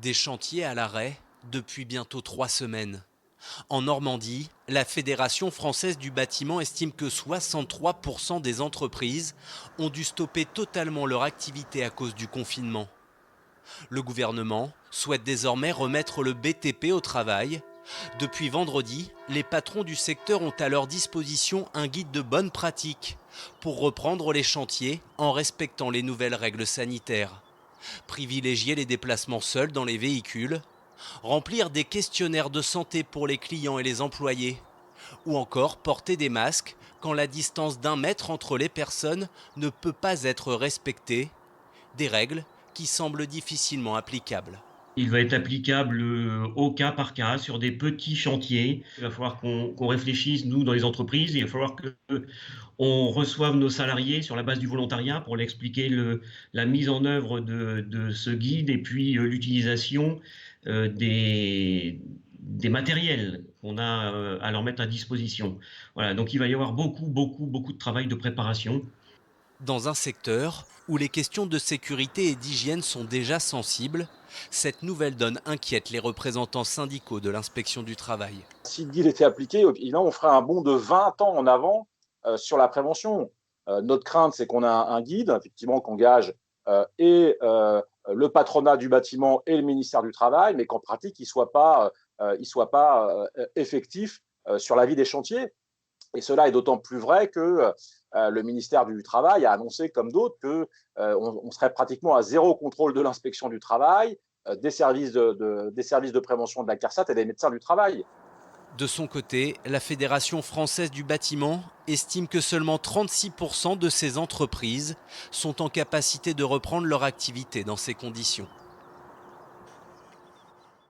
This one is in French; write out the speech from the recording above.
Des chantiers à l'arrêt depuis bientôt 3 semaines. En Normandie, la Fédération française du bâtiment estime que 63% des entreprises ont dû stopper totalement leur activité à cause du confinement. Le gouvernement souhaite désormais remettre le BTP au travail. Depuis vendredi, les patrons du secteur ont à leur disposition un guide de bonne pratique pour reprendre les chantiers en respectant les nouvelles règles sanitaires. Privilégier les déplacements seuls dans les véhicules, remplir des questionnaires de santé pour les clients et les employés, ou encore porter des masques quand la distance d'1 mètre entre les personnes ne peut pas être respectée, des règles qui semblent difficilement applicables. Il va être applicable au cas par cas sur des petits chantiers. Il va falloir qu'on réfléchisse, nous, dans les entreprises. Il va falloir qu'on reçoive nos salariés sur la base du volontariat pour leur expliquer la mise en œuvre de ce guide et puis l'utilisation des matériels qu'on a à leur mettre à disposition. Voilà, donc il va y avoir beaucoup de travail de préparation. Dans un secteur où les questions de sécurité et d'hygiène sont déjà sensibles, cette nouvelle donne inquiète les représentants syndicaux de l'inspection du travail. Si le guide était appliqué, évidemment, on ferait un bond de 20 ans en avant sur la prévention. Notre crainte, c'est qu'on a un guide, effectivement, qu'engage le patronat du bâtiment et le ministère du Travail, mais qu'en pratique, il ne soit pas effectif sur la vie des chantiers. Et cela est d'autant plus vrai que le ministère du Travail a annoncé, comme d'autres, qu'on serait pratiquement à zéro contrôle de l'inspection du travail, des services de prévention de la CARSAT et des médecins du travail. De son côté, la Fédération française du bâtiment estime que seulement 36% de ces entreprises sont en capacité de reprendre leur activité dans ces conditions.